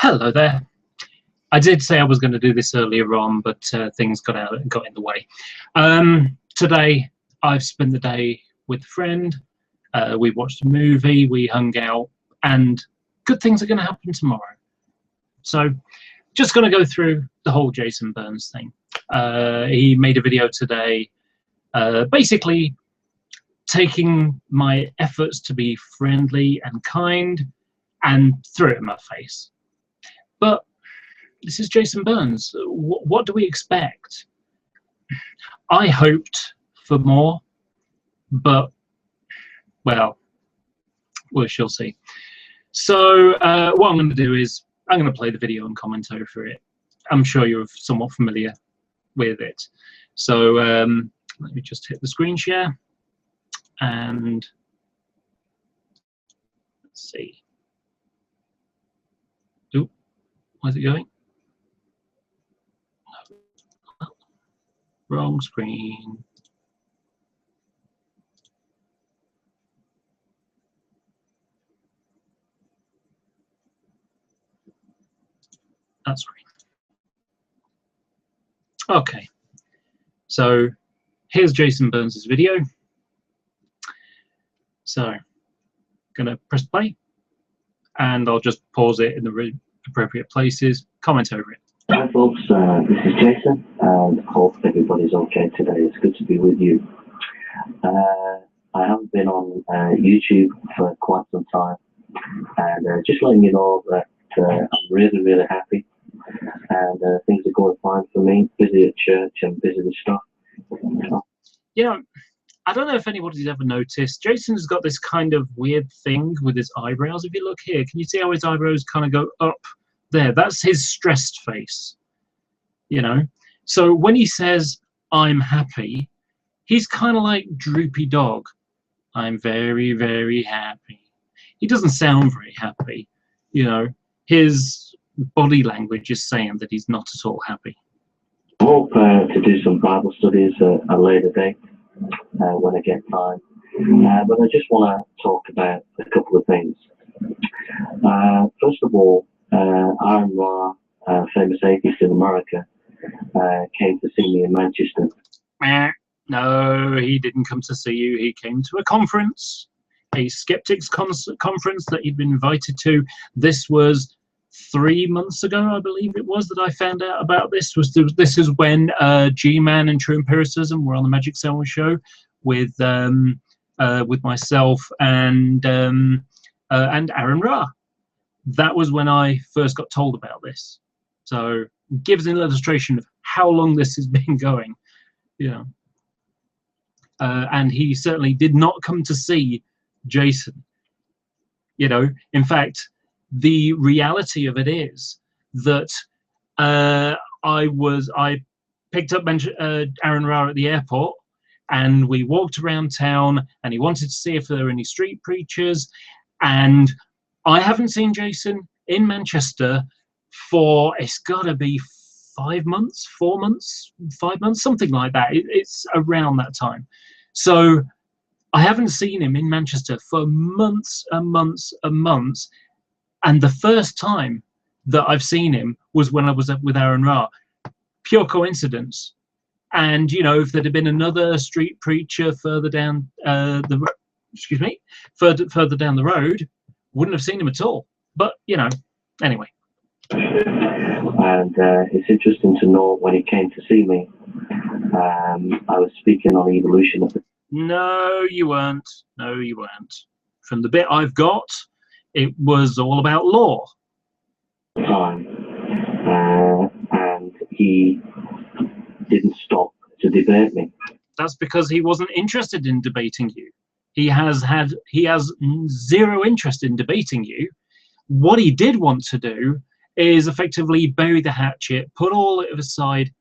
Hello there. I did say I was going to do this earlier on, but things got in the way. Today, I've spent the day with a friend. We watched a movie, we hung out, and good things are going to happen tomorrow. So, just going to go through the whole Jason Burns thing. He made a video today, basically taking my efforts to be friendly and kind and threw it in my face. But this is Jason Burns. What do we expect? I hoped for more, but, well, we shall see. So what I'm going to do is I'm going to play the video and comment over it. I'm sure you're somewhat familiar with it. So let me just hit the screen share and let's see. Ooh, where's it going? Wrong screen. That screen. Okay. So here's Jason Burns' video. So gonna press play and I'll just pause it in the appropriate places, comment over it. Hi folks, this is Jason and I hope everybody's okay today. It's good to be with you. I haven't been on YouTube for quite some time and just letting you know that I'm really happy and things are going fine for me. Busy at church and busy with stuff. You know, I don't know if anybody's ever noticed, Jason's got this kind of weird thing with his eyebrows. If you look here, can you see how his eyebrows kind of go up there? That's his stressed face, you know? So when he says, I'm happy, he's kind of like droopy dog. I'm very happy. He doesn't sound very happy, you know? His body language is saying that he's not at all happy. I hope to do some Bible studies at a later date when I get time. But I just want to talk about a couple of things. First of all, Aaron Ra, famous atheist in America, came to see me in Manchester. No, he didn't come to see you. He came to a conference, a skeptics conference that he'd been invited to. This was 3 months ago, I believe it was, that I found out about this. This is when G-Man and True Empiricism were on the Magic Sandwich Show with myself and Aaron Ra. That was when I first got told about this. So it gives an illustration of how long this has been going. Yeah. And he certainly did not come to see Jason. You know, in fact, the reality of it is that I picked up Aaron Ra at the airport and we walked around town and he wanted to see if there were any street preachers, and I haven't seen Jason in Manchester for, it's gotta be 5 months, 4 months, 5 months, something like that. It's around that time. So I haven't seen him in Manchester for months and months and months. And the first time that I've seen him was when I was up with Aaron Ra. Pure coincidence. And, you know, if there'd have been another street preacher further down further down the road, wouldn't have seen him at all. But, you know, anyway. And it's interesting to know when he came to see me, I was speaking on evolution of the... No, you weren't. No, you weren't. From the bit I've got, it was all about law. Time. And he didn't stop to debate me. That's because he wasn't interested in debating you. He has zero interest in debating you. What he did want to do is effectively bury the hatchet, put all of it aside,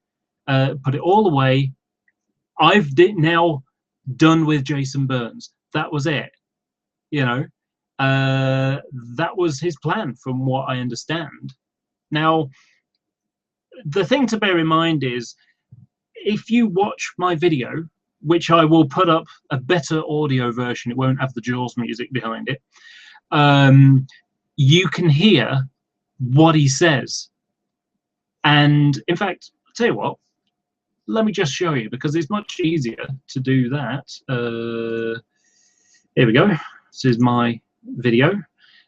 put it all away. I've now done with Jason Burns. That was it. You know, that was his plan, from what I understand. Now, the thing to bear in mind is, if you watch my video, which I will put up a better audio version, it won't have the Jaws music behind it, you can hear what he says. And in fact, I'll tell you what, let me just show you, because it's much easier to do that. Here we go. This is my video.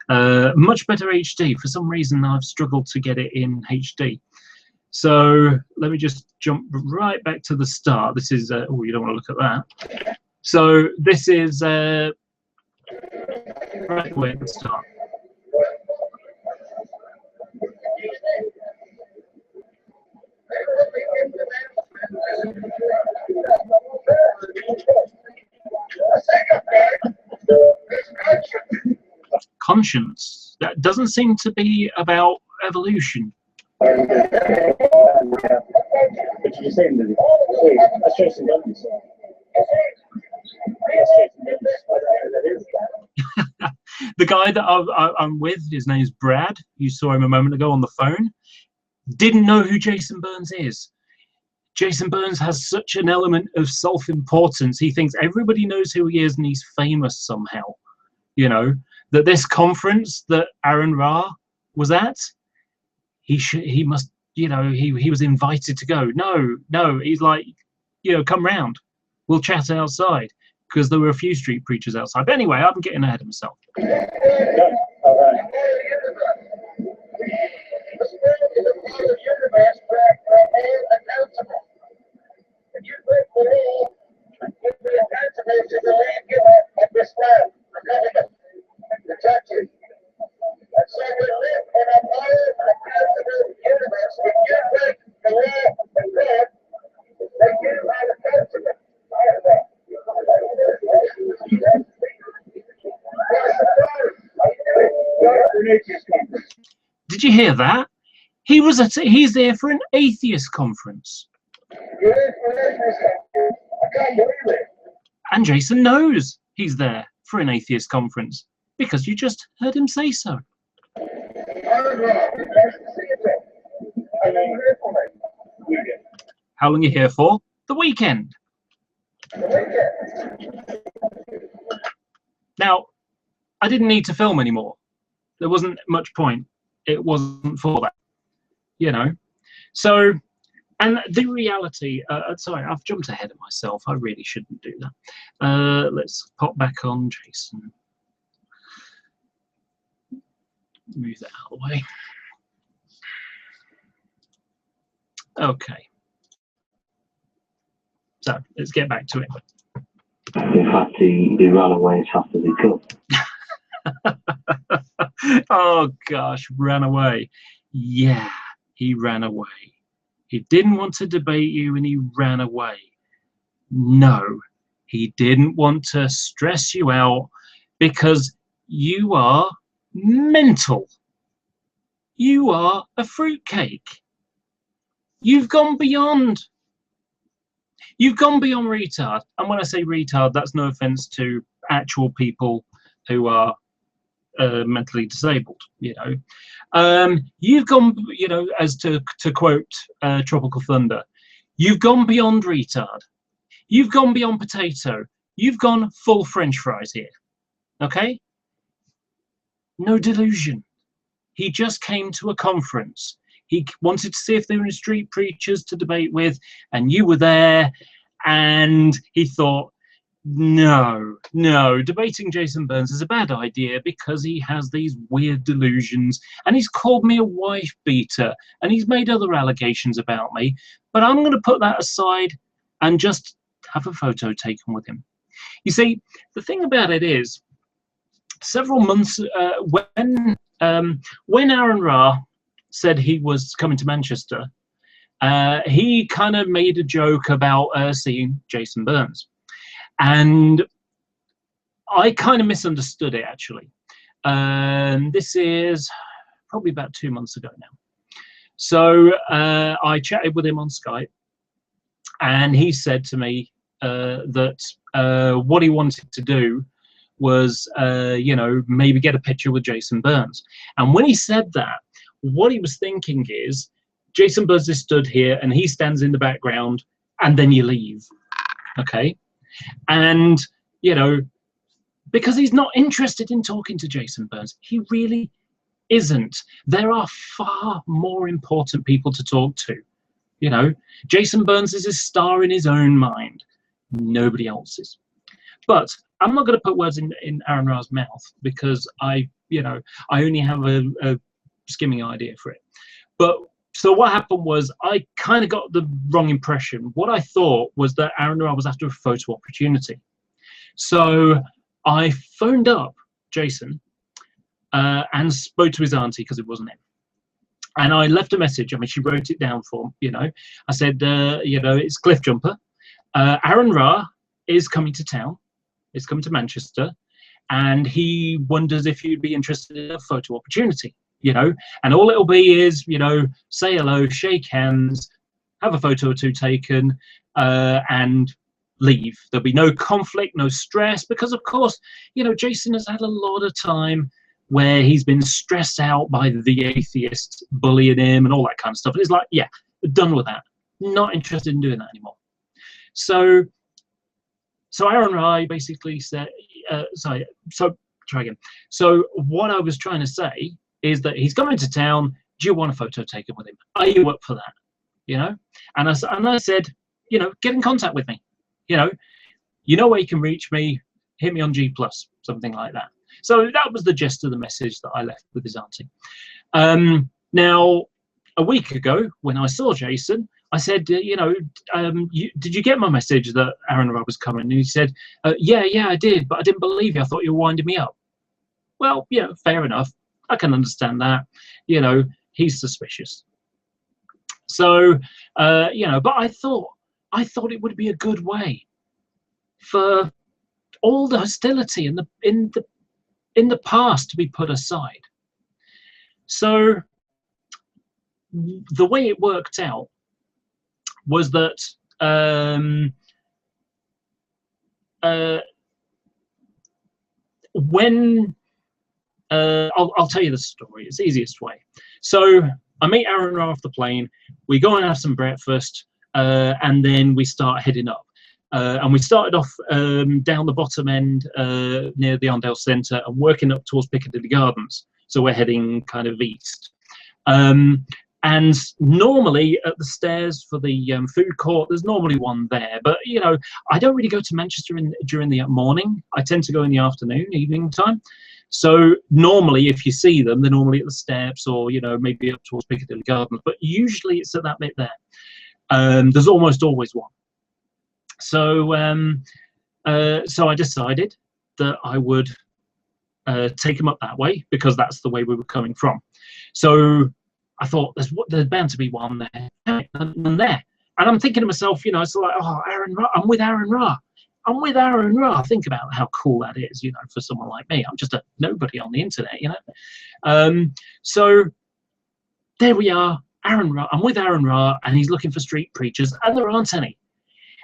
Much better HD. For some reason, I've struggled to get it in HD. So let me just jump right back to the start. This is, oh, you don't want to look at that. So this is right away at the start. Conscience. That doesn't seem to be about evolution. The guy that I'm with, his name's Brad. You saw him a moment ago on the phone. Didn't know who Jason Burns is. Jason Burns has such an element of self-importance. He thinks everybody knows who he is and he's famous somehow. You know, that this conference that Aaron Ra was at, he must, you know, he was invited to go. No, he's like, you know, come round. We'll chat outside, because there were a few street preachers outside. But anyway, I'm getting ahead of myself. Did you hear that? He's there for an atheist conference. And Jason knows he's there for an atheist conference, because you just heard him say so. How long are you here for? The weekend. Now, I didn't need to film anymore. There wasn't much point. It wasn't for that, you know. So, and the reality, sorry, I've jumped ahead of myself. I really shouldn't do that. Let's pop back on Jason. Move that out of the way. Okay. So, let's get back to it. In fact, he ran away as fast as he could. Oh gosh, ran away. Yeah, he ran away. He didn't want to debate you and he ran away. No, he didn't want to stress you out, because you are mental. You are a fruitcake. You've gone beyond. You've gone beyond retard. And when I say retard, that's no offense to actual people who are mentally disabled, you know. You've gone, you know, as to quote Tropical Thunder, you've gone beyond retard. You've gone beyond potato. You've gone full French fries here. Okay? No delusion. He just came to a conference. He wanted to see if there were any street preachers to debate with, and you were there, and he thought, no, debating Jason Burns is a bad idea, because he has these weird delusions, and he's called me a wife beater, and he's made other allegations about me, but I'm going to put that aside and just have a photo taken with him. You see, the thing about it is, several months, when Aaron Ra said he was coming to Manchester, he kind of made a joke about seeing Jason Burns. And I kind of misunderstood it, actually. This is probably about 2 months ago now. So I chatted with him on Skype, and he said to me that what he wanted to do was, you know, maybe get a picture with Jason Burns. And when he said that, what he was thinking is, Jason Burns is stood here and he stands in the background, and then you leave. Okay? And, you know, because he's not interested in talking to Jason Burns. He really isn't. There are far more important people to talk to. You know, Jason Burns is a star in his own mind, nobody else's. But I'm not going to put words in Aaron Ra's mouth, because I only have a skimming idea for it. But so what happened was, I kind of got the wrong impression. What I thought was that Aaron Ra was after a photo opportunity. So I phoned up Jason and spoke to his auntie, because it wasn't him. And I left a message. I mean, she wrote it down for him, you know. I said, it's Cliff Jumper. Aaron Ra is coming to town. He's coming to Manchester. And he wonders if you'd be interested in a photo opportunity, you know. And all it'll be is, you know, say hello, shake hands, have a photo or two taken, and leave. There'll be no conflict, no stress, because, of course, you know, Jason has had a lot of time where he's been stressed out by the atheists bullying him and all that kind of stuff. And it's like, yeah, done with that. Not interested in doing that anymore. So Aaron Ra basically said, try again. So what I was trying to say is that he's coming to town. Do you want a photo taken with him? Are you up for that? You know? And I said, you know, get in contact with me. You know where you can reach me. Hit me on G+, something like that. So that was the gist of the message that I left with his auntie. Now, a week ago, when I saw Jason, I said, did you get my message that Aaron Ra was coming? And he said, yeah, I did, but I didn't believe you. I thought you were winding me up. Well, yeah, fair enough. I can understand that. You know, he's suspicious. So, but I thought it would be a good way for all the hostility in the past to be put aside. So the way it worked out was that when I'll tell you the story. It's the easiest way. So I meet Aaron Ra off the plane. We go and have some breakfast, and then we start heading up. And we started off down the bottom end near the Arndale Centre and working up towards Piccadilly Gardens. So we're heading kind of east. And normally at the stairs for the food court, there's normally one there. But, you know, I don't really go to Manchester during the morning. I tend to go in the afternoon, evening time. So normally, if you see them, they're normally at the steps or, you know, maybe up towards Piccadilly Gardens. But usually it's at that bit there. There's almost always one. So I decided that I would take him up that way, because that's the way we were coming from. So I thought there's bound to be one there and there. And I'm thinking to myself, you know, it's like, oh, Aaron Ra, I'm with Aaron Ra. I'm with Aaron Ra. Think about how cool that is, you know, for someone like me. I'm just a nobody on the internet, you know. So there we are, Aaron Ra. I'm with Aaron Ra, and he's looking for street preachers, and there aren't any.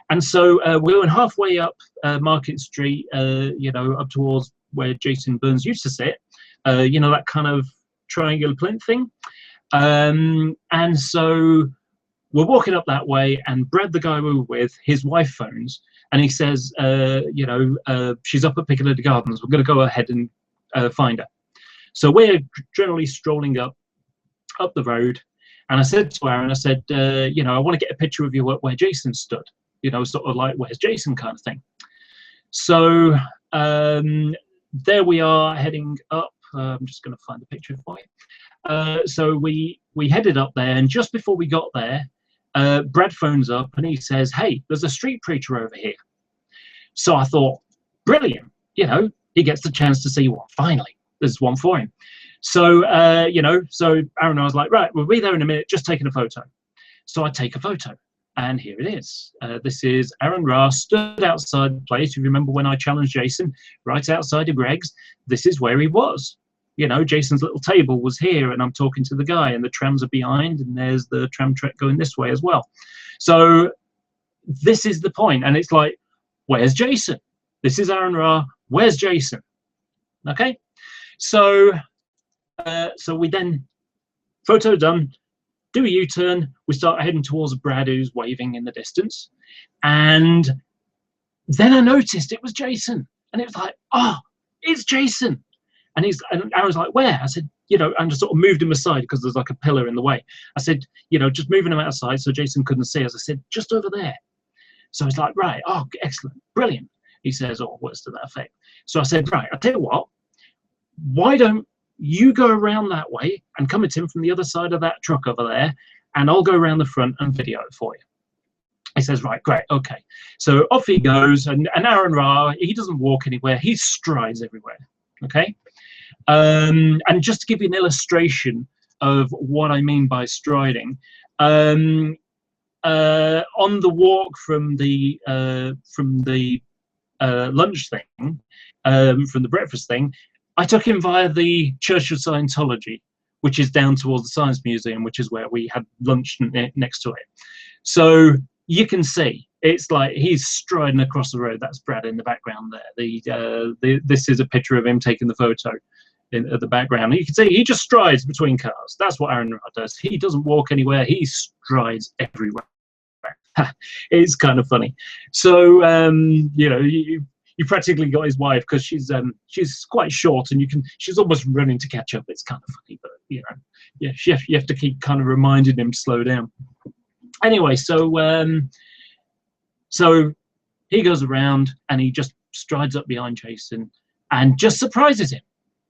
And so we went halfway up Market Street, you know, up towards where Jason Burns used to sit, you know, that kind of triangular plinth thing. And so we're walking up that way, and Brad, the guy we were with, his wife phones, and he says, she's up at Piccadilly Gardens. We're going to go ahead and find her. So we're generally strolling up the road. And I said to Aaron, I said, you know, I want to get a picture of you where Jason stood. You know, sort of like, where's Jason kind of thing. So there we are heading up. I'm just going to find the picture for you. So we headed up there, and just before we got there, Brad phones up and he says, hey, there's a street preacher over here. So I thought, brilliant, you know, he gets the chance to see one. Finally, there's one for him. So, you know, so Aaron and I was like, right, we'll be there in a minute, just taking a photo. So I take a photo. And here it is. This is Aaron Ra stood outside the place. If you remember when I challenged Jason, right outside of Greg's, this is where he was. You know, Jason's little table was here, and I'm talking to the guy, and the trams are behind, and there's the tram track going this way as well. So this is the point. And it's like, where's Jason? This is Aaron Ra. Where's Jason? Okay. So, so we then, photo done. Do a U-turn, we start heading towards Brad, who's waving in the distance. And then I noticed it was Jason. And it was like, oh, it's Jason. And Aaron's like, where? I said, you know, and just sort of moved him aside because there's like a pillar in the way. I said, you know, just moving him outside so Jason couldn't see us. I said, just over there. So he's like, right, oh, excellent, brilliant. He says, oh, what's to that effect? So I said, right, I'll tell you what, why don't you go around that way and come at him from the other side of that truck over there, and I'll go around the front and video it for you. He says, right, great, okay. So off he goes, and Aaron Ra, he doesn't walk anywhere, he strides everywhere, okay? And just to give you an illustration of what I mean by striding, on the walk from the lunch thing, from the breakfast thing, I took him via the Church of Scientology, which is down towards the Science Museum, which is where we had lunch next to it. So you can see it's like he's striding across the road. That's Brad in the background there. This is a picture of him taking the photo at the background. You can see he just strides between cars. That's what Aaron does. He doesn't walk anywhere. He strides everywhere. It's kind of funny. So you know, you practically got his wife, because she's quite short, and she's almost running to catch up. It's kind of funny, but you know, yeah, you have to keep kind of reminding him to slow down. Anyway, so he goes around and he just strides up behind Jason and just surprises him.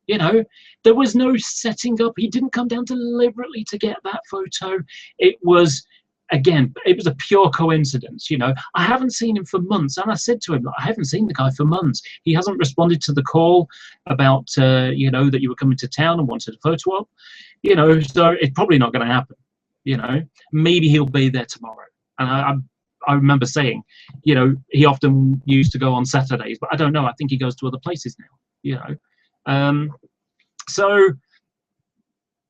You know, there was no setting up. He didn't come down deliberately to get that photo. It was, again, it was a pure coincidence. You know, I haven't seen him for months, and I said to him, I haven't seen the guy for months. He hasn't responded to the call about you know, that you were coming to town and wanted a photo op. You know, so it's probably not going to happen. You know, maybe he'll be there tomorrow. And I remember saying, you know, he often used to go on Saturdays, but I don't know. I think he goes to other places now. You know, so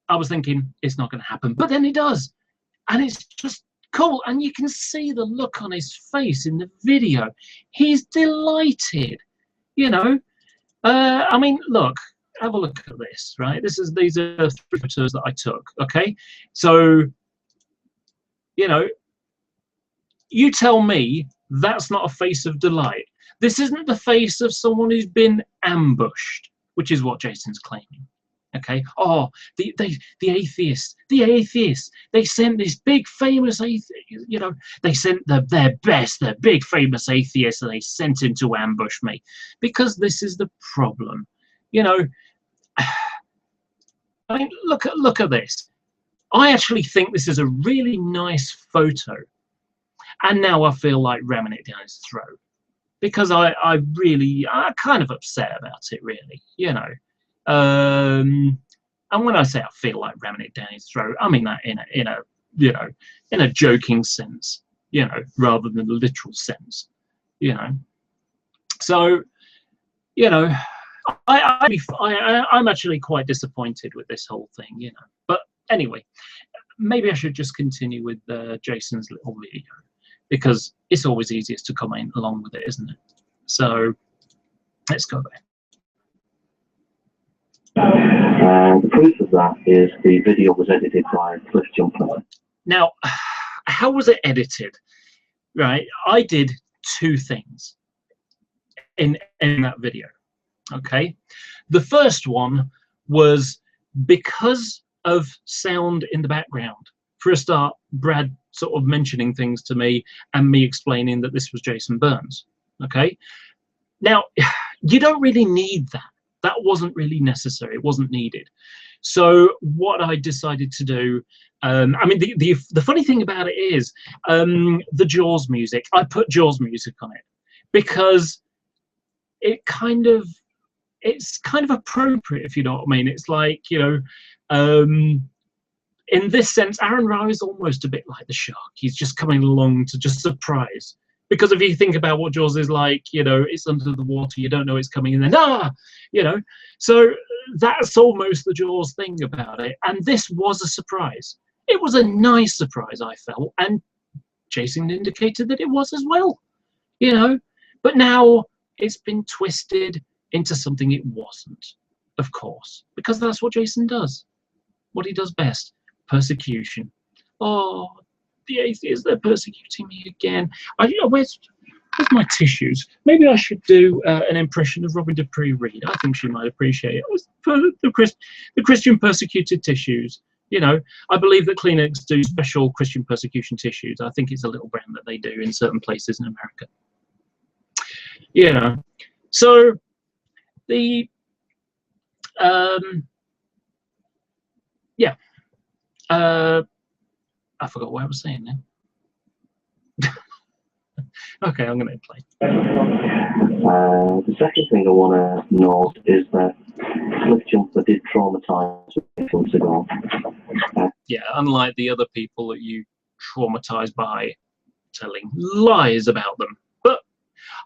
I was thinking it's not going to happen, but then he does, and it's just cool. And you can see the look on his face in the video. He's delighted. You know, I mean, look. Have a look at this, right? These are 3 photos that I took, okay? So, you know, you tell me that's not a face of delight. This isn't the face of someone who's been ambushed, which is what Jason's claiming, okay? Oh, the atheists, they sent this big famous atheist, you know, they sent their big famous atheist, and they sent him to ambush me, because this is the problem, you know. I mean, look at this. I actually think this is a really nice photo, and now I feel like ramming it down his throat, because I'm kind of upset about it, really, you know. And when I say I feel like ramming it down his throat, I mean that in a you know, in a joking sense, you know, rather than the literal sense, you know. So, you know, I'm actually quite disappointed with this whole thing, you know. But anyway, maybe I should just continue with Jason's little video, because it's always easiest to comment along with it, isn't it? So let's go there. The proof of that is the video was edited by Cliff Jumper. Now, how was it edited? Right, I did 2 things in that video. Okay, the first one was because of sound in the background. For a start, Brad sort of mentioning things to me and me explaining that this was Jason Burns. Okay, now you don't really need that. That wasn't really necessary. It wasn't needed. So what I decided to do, I mean, the funny thing about it is the Jaws music. I put Jaws music on it because it's kind of appropriate, if you know what I mean. It's like, you know, in this sense, Aaron Ra is almost a bit like the shark. He's just coming along to just surprise. Because if you think about what Jaws is like, you know, it's under the water, you don't know it's coming, and then, you know. So that's almost the Jaws thing about it. And this was a surprise. It was a nice surprise, I felt. And Jason indicated that it was as well, you know. But now it's been twisted into something it wasn't, of course, because that's what Jason does. What he does best, persecution. Oh, the atheists, they're persecuting me again. Where's my tissues? Maybe I should do an impression of Robin Dupree Reed. I think she might appreciate it. For the Christian persecuted tissues. You know, I believe that Kleenex do special Christian persecution tissues. I think it's a little brand that they do in certain places in America. You know, so the yeah, I forgot what I was saying now. Okay, I'm going to play. The second thing I want to note is that Cliff Jumper did traumatise me months ago. Yeah, unlike the other people that you traumatise by telling lies about them. But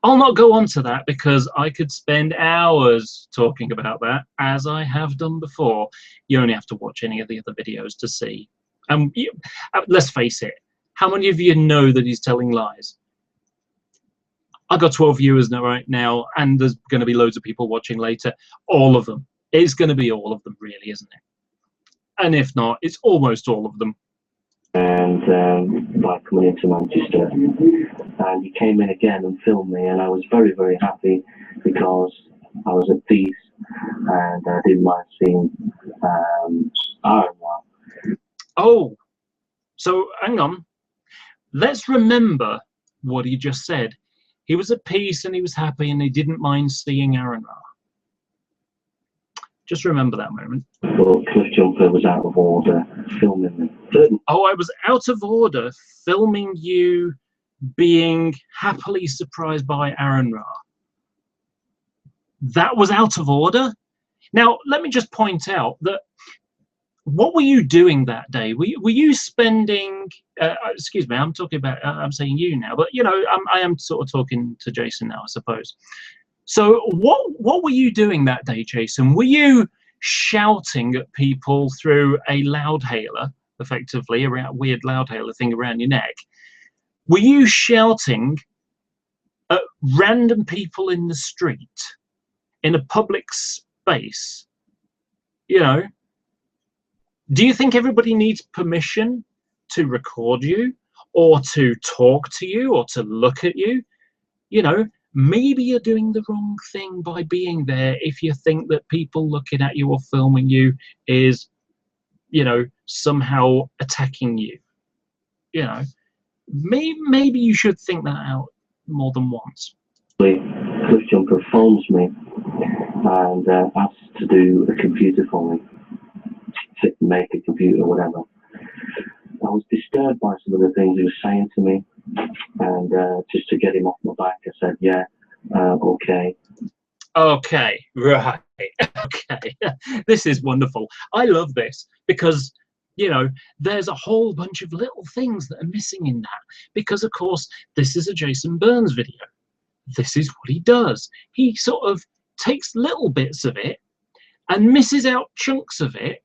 I'll not go on to that because I could spend hours talking about that, as I have done before. You only have to watch any of the other videos to see. Let's face it, how many of you know that he's telling lies? I've got 12 viewers now, right now, and there's going to be loads of people watching later. All of them. It's going to be all of them, really, isn't it? And if not, it's almost all of them. And by coming into Manchester, and he came in again and filmed me, and I was very, very happy because I was at peace and I didn't mind seeing Iron Man. Oh, so hang on. Let's remember what he just said. He was at peace and he was happy and he didn't mind seeing Aaron Ra. Just remember that moment. Well, Cliff Jumper was out of order filming me. Oh, I was out of order filming you being happily surprised by Aaron Ra. That was out of order? Now, let me just point out that what were you doing that day? Were you spending, excuse me, I'm talking about, I'm saying you now, but you know, I am sort of talking to Jason now, I suppose. So what were you doing that day, Jason? Were you shouting at people through a loudhailer, effectively, a weird loudhailer thing around your neck? Were you shouting at random people in the street, in a public space? You know, do you think everybody needs permission to record you or to talk to you or to look at you? You know, maybe you're doing the wrong thing by being there if you think that people looking at you or filming you is, you know, somehow attacking you. You know, maybe you should think that out more than once. Cliff Jumper phones me and asks to do a computer for me. Make a computer or whatever. I was disturbed by some of the things he was saying to me, and just to get him off my back, I said, yeah, okay. Okay, right, okay. This is wonderful. I love this because, you know, there's a whole bunch of little things that are missing in that because, of course, this is a Jason Burns video. This is what he does. He sort of takes little bits of it and misses out chunks of it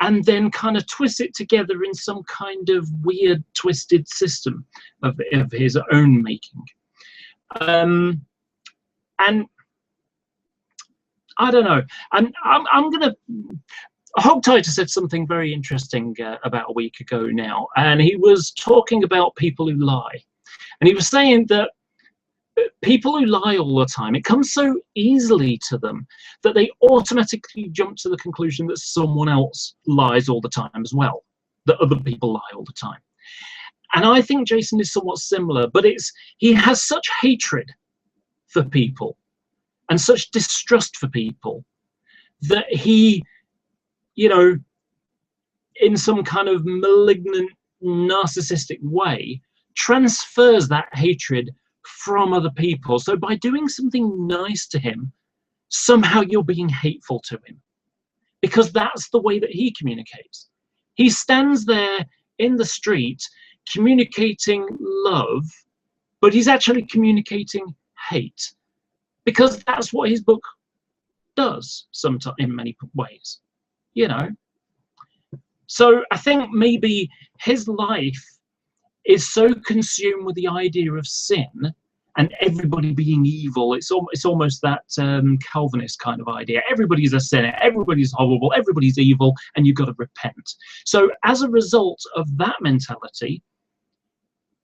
and then kind of twists it together in some kind of weird twisted system of his own making. And I don't know, and I'm gonna, Hog Tighter said something very interesting about a week ago now, and he was talking about people who lie, and he was saying that people who lie all the time, it comes so easily to them that they automatically jump to the conclusion that someone else lies all the time as well, that other people lie all the time. And I think Jason is somewhat similar, but he has such hatred for people and such distrust for people that he, you know, in some kind of malignant, narcissistic way, transfers that hatred from other people. So by doing something nice to him, somehow you're being hateful to him, because that's the way that he communicates. He stands there in the street communicating love, but he's actually communicating hate, because that's what his book does sometimes in many ways, you know. So I think maybe his life is so consumed with the idea of sin and everybody being evil. It's almost that Calvinist kind of idea. Everybody's a sinner, everybody's horrible, everybody's evil, and you've got to repent. So as a result of that mentality,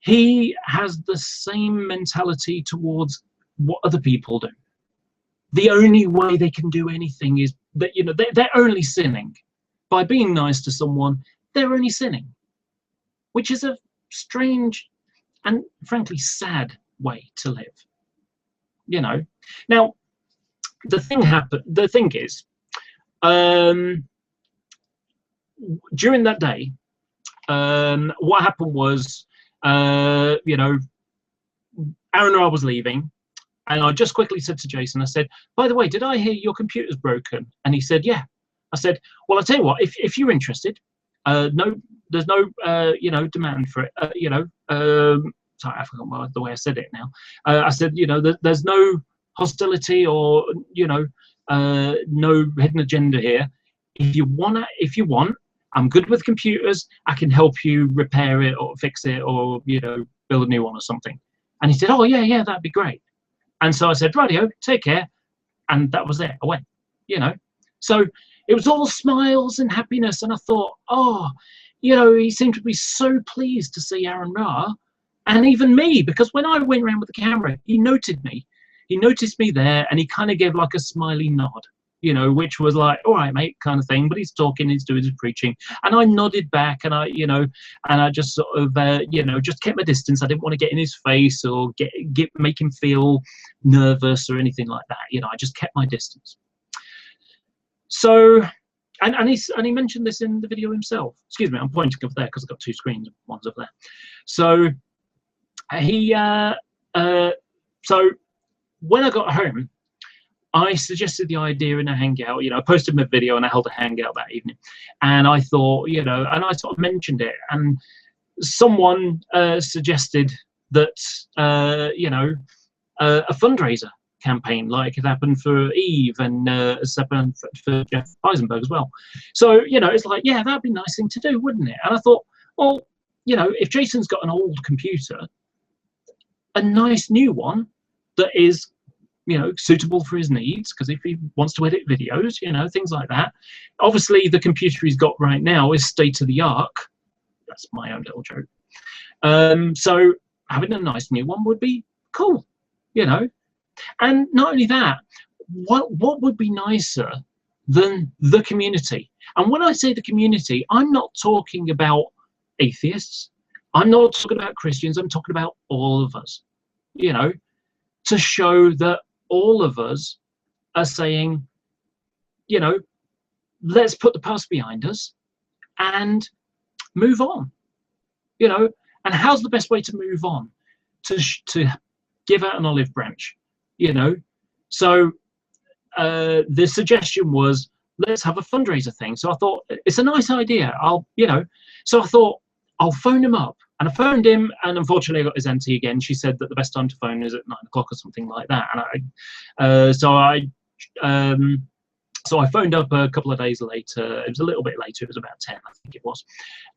he has the same mentality towards what other people do. The only way they can do anything is that, you know, they're only sinning. By being nice to someone, they're only sinning, which is a strange and frankly sad way to live, you know. Now, the thing is, during that day, what happened was, you know, Aaron and I was leaving, and I just quickly said to Jason, I said, by the way, did I hear your computer's broken? And he said, yeah. I said, well, I'll tell you what, if you're interested, no, there's no, you know, demand for it, you know, sorry, I forgot the way I said it now. I said, you know, there's no hostility or, you know, no hidden agenda here. If you want, I'm good with computers. I can help you repair it or fix it or, you know, build a new one or something. And he said, oh, yeah, that'd be great. And so I said, rightio, take care. And that was it. I went, you know. So it was all smiles and happiness. And I thought, oh, you know, he seemed to be so pleased to see Aaron Ra. And even me, because when I went around with the camera, he noted me. He noticed me there, and he kind of gave like a smiley nod, you know, which was like, all right, mate, kind of thing. But he's talking, he's doing his preaching. And I nodded back, and I, you know, and I just sort of, you know, just kept my distance. I didn't want to get in his face or make him feel nervous or anything like that. You know, I just kept my distance. So, and he mentioned this in the video himself. Excuse me, I'm pointing over there because I've got two screens. One's over there. So he, so when I got home, I suggested the idea in a hangout. You know, I posted my video and I held a hangout that evening. And I thought, you know, and I sort of mentioned it. And someone suggested that, you know, a fundraiser campaign like it happened for Eve and it's happened for Jeff Eisenberg as well. So, you know, it's like, yeah, that'd be a nice thing to do, wouldn't it? And I thought, well, you know, if Jason's got an old computer, a nice new one that is, you know, suitable for his needs, because if he wants to edit videos, you know, things like that. Obviously, the computer he's got right now is state of the art. That's my own little joke. So having a nice new one would be cool, you know. And not only that, what would be nicer than the community? And when I say the community, I'm not talking about atheists. I'm not talking about Christians. I'm talking about all of us, you know, to show that all of us are saying, you know, let's put the past behind us and move on, you know. And how's the best way to move on? To give out an olive branch, you know. So the suggestion was, let's have a fundraiser thing. So I thought, it's a nice idea. You know, so I thought, I'll phone him up. And I phoned him, and unfortunately I got his auntie again. She said that the best time to phone is at 9 o'clock or something like that. And so I phoned up a couple of days later. It was a little bit later. It was about 10, I think it was.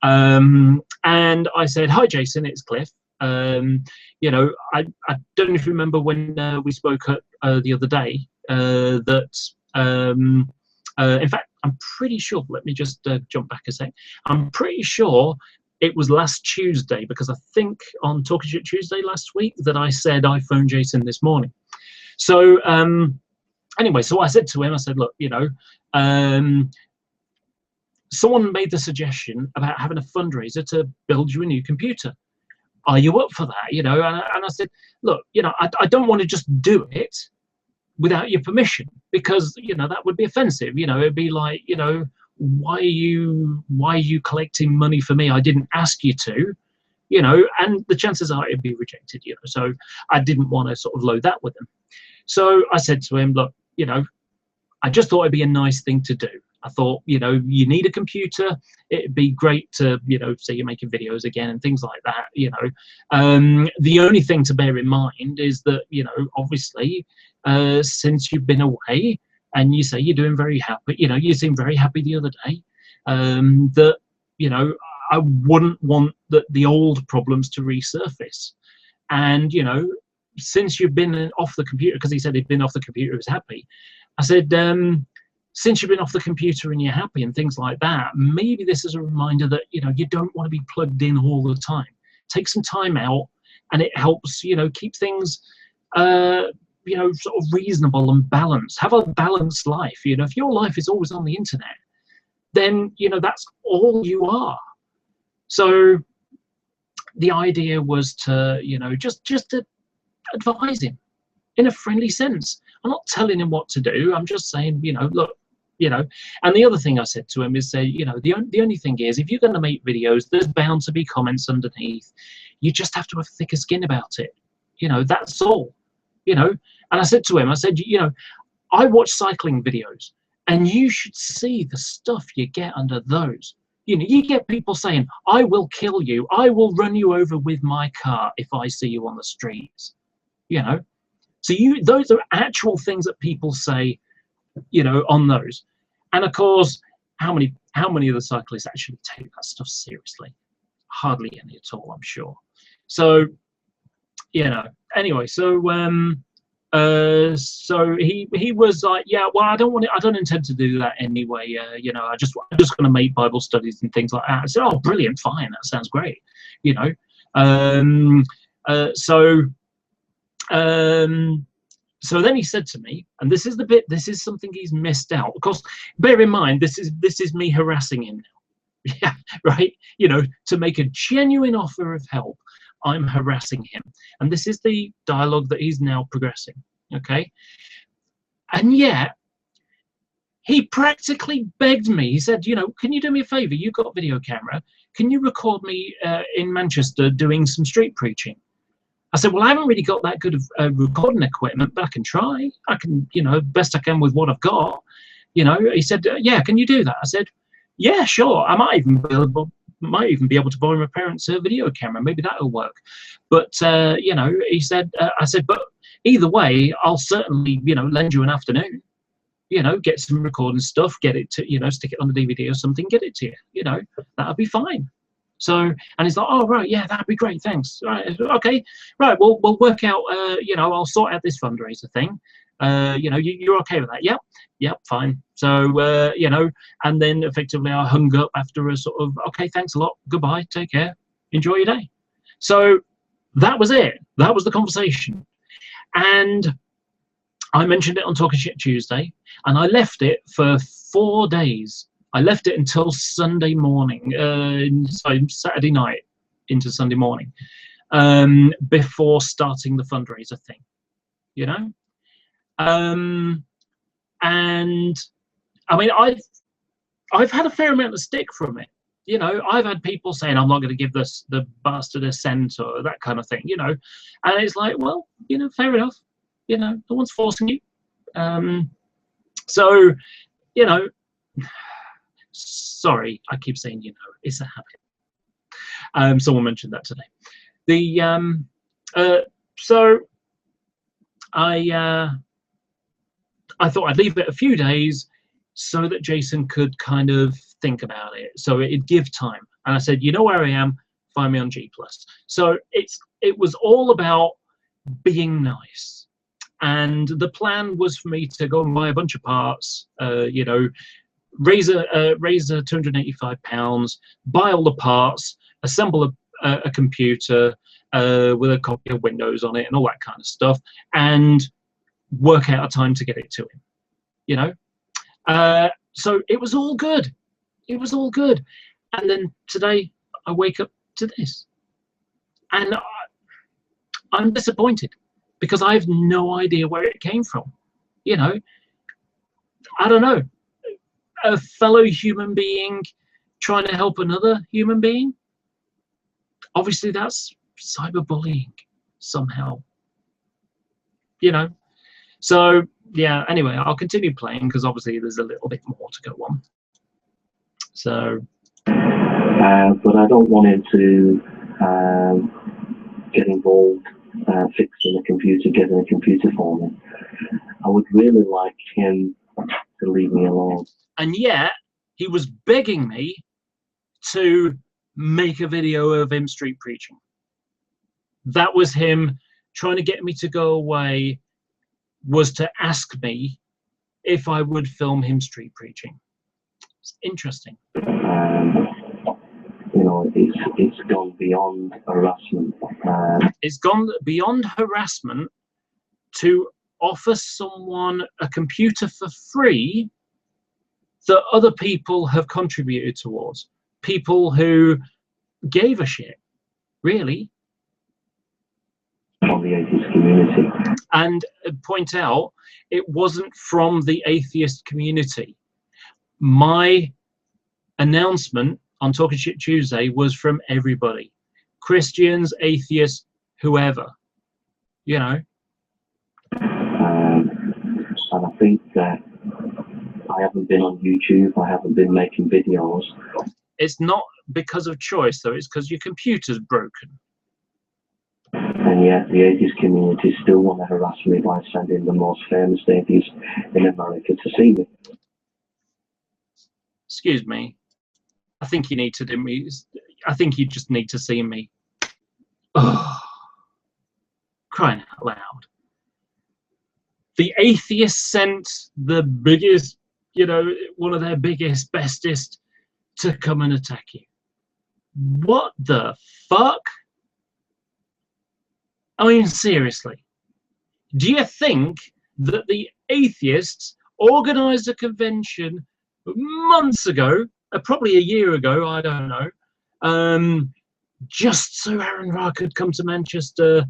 And I said, hi, Jason, it's Cliff. You know, I don't know if you remember when we spoke the other day that, in fact, I'm pretty sure, let me just jump back a sec. I'm pretty sure it was last Tuesday, because I think on Talking Shit Tuesday last week that I said I phoned Jason this morning. So anyway, so I said to him, I said, look, you know, someone made the suggestion about having a fundraiser to build you a new computer. Are you up for that? You know, and I said, look, you know, I don't want to just do it without your permission, because, you know, that would be offensive. You know, it'd be like, you know, why are you collecting money for me? I didn't ask you to, you know, and the chances are it'd be rejected, you know. So I didn't want to sort of load that with him. So I said to him, look, you know, I just thought it'd be a nice thing to do. I thought, you know, you need a computer. It'd be great to, you know, say you're making videos again and things like that, you know. The only thing to bear in mind is that, you know, obviously, since you've been away, and you say you're doing very happy, you know, you seem very happy the other day, that, you know, I wouldn't want the old problems to resurface. And, you know, since you've been off the computer, because he said he'd been off the computer, he was happy. I said, since you've been off the computer and you're happy and things like that, maybe this is a reminder that, you know, you don't want to be plugged in all the time. take some time out, and it helps, you know, keep things, you know, sort of reasonable and balanced. Have a balanced life. You know, if your life is always on the internet, then, you know, that's all you are. So the idea was to, you know, just to advise him in a friendly sense. I'm not telling him what to do. I'm just saying, you know, look, you know. And the other thing I said to him is, say, you know, the only thing is, if you're going to make videos, there's bound to be comments underneath. You just have to have thicker skin about it. You know, that's all. You know. And I said to him, I said, you know, I watch cycling videos, and you should see the stuff you get under those. You know, you get people saying, I will kill you. I will run you over with my car if I see you on the streets. You know. So those are actual things that people say, you know, on those. And of course, how many of the cyclists actually take that stuff seriously? Hardly any at all, I'm sure. So, you know, anyway, so so he was like, yeah, well, I don't intend to do that anyway. You know, I'm just going to make Bible studies and things like that. I said, oh, brilliant, fine, that sounds great. You know, so then he said to me, and this is something he's missed out. Of course, bear in mind, this is me harassing him now. Yeah, right. You know, to make a genuine offer of help, I'm harassing him, and this is the dialogue that he's now progressing. Okay, and yet he practically begged me. He said, you know, can you do me a favor? You've got a video camera. Can you record me in Manchester doing some street preaching? I said, well, I haven't really got that good of recording equipment, but I can try. I can, you know, best I can with what I've got. You know, he said, yeah, can you do that? I said, yeah, sure. I might even be able to borrow my parents' video camera. Maybe that'll work. But, you know, he said, I said, but either way, I'll certainly, you know, lend you an afternoon. You know, get some recording stuff, get it to, you know, stick it on the DVD or something, get it to you. You know, that'll be fine. So, and he's like, oh, right, yeah, that'd be great, thanks. Right, okay, right, we'll work out, you know, I'll sort out this fundraiser thing. You know, you're okay with that? Yep, fine. So, you know, and then effectively I hung up after a sort of, okay, thanks a lot, goodbye, take care, enjoy your day. So that was it. That was the conversation. And I mentioned it on Talking Shit Tuesday, and I left it for 4 days. I left it until Sunday morning, Saturday night into Sunday morning, before starting the fundraiser thing, you know. And I mean, I've had a fair amount of stick from it. You know, I've had people saying I'm not going to give the bastard a cent or that kind of thing. You know, and it's like, well, you know, fair enough. You know, no one's forcing you. So, you know. Sorry, I keep saying, you know, it's a habit. Someone mentioned that today. So I thought I'd leave it a few days so that Jason could kind of think about it. So it'd give time. And I said, you know where I am, find me on G+. So it was all about being nice. And the plan was for me to go and buy a bunch of parts, you know, raise £285, buy all the parts, assemble a computer with a copy of Windows on it and all that kind of stuff, and work out a time to get it to him. You know, so it was all good. It was all good. And then today I wake up to this, and I'm disappointed because I have no idea where it came from. You know, I don't know. A fellow human being trying to help another human being. Obviously, that's cyberbullying somehow. You know. So yeah. Anyway, I'll continue playing because obviously there's a little bit more to go on. So. But I don't want him to get involved fixing the computer, getting a computer for me. I would really like him to leave me alone. And yet, he was begging me to make a video of him street preaching. That was him trying to get me to go away, was to ask me if I would film him street preaching. It's interesting. you know, it's gone beyond harassment. It's gone beyond harassment to offer someone a computer for free that other people have contributed towards. People who gave a shit, really. From the atheist community. And point out, it wasn't from the atheist community. My announcement on Talking Shit Tuesday was from everybody. Christians, atheists, whoever, you know. And I think that I haven't been on YouTube, I haven't been making videos. It's not because of choice, though, it's because your computer's broken. And yet the atheist community still want to harass me by sending the most famous atheist in America to see me. Excuse me. I think you need to do me. I think you just need to see me. Oh, crying out loud. The atheists sent the biggest, you know, one of their biggest, bestest to come and attack you. What the fuck? I mean, seriously. Do you think that the atheists organized a convention months ago, probably a year ago, I don't know, just so Aaron Ra could come to Manchester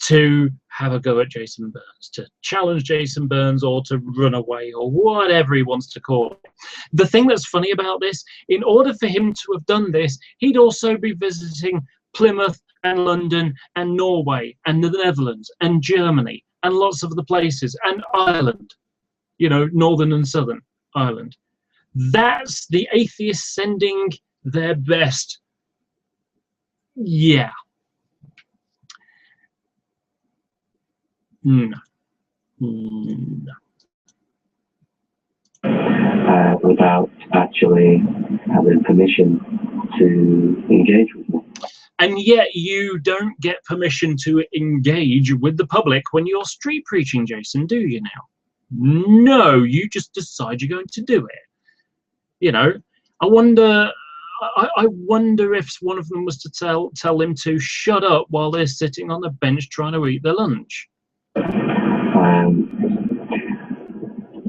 to have a go at Jason Burns, to challenge Jason Burns, or to run away, or whatever he wants to call it? The thing that's funny about this, in order for him to have done this, he'd also be visiting Plymouth and London and Norway and the Netherlands and Germany and lots of other places, and Ireland, you know, Northern and Southern Ireland. That's the atheists sending their best. Yeah. No. No. Without actually having permission to engage with me. And yet you don't get permission to engage with the public when you're street preaching, Jason, do you now? No, you just decide you're going to do it. You know, I wonder if one of them was to tell him to shut up while they're sitting on the bench trying to eat their lunch.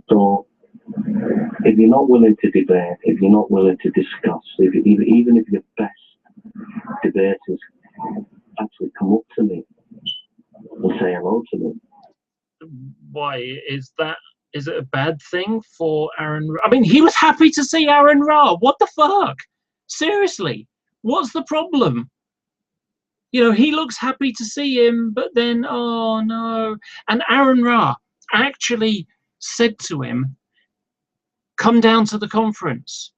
So if you're not willing to debate, if you're not willing to discuss, even if your best debaters actually come up to me and say hello to me. Why is it a bad thing for Aaron Ra? I mean, he was happy to see Aaron Ra. What the fuck? Seriously, what's the problem? You know, he looks happy to see him, but then, oh no. And Aaron Ra actually said to him, come down to the conference.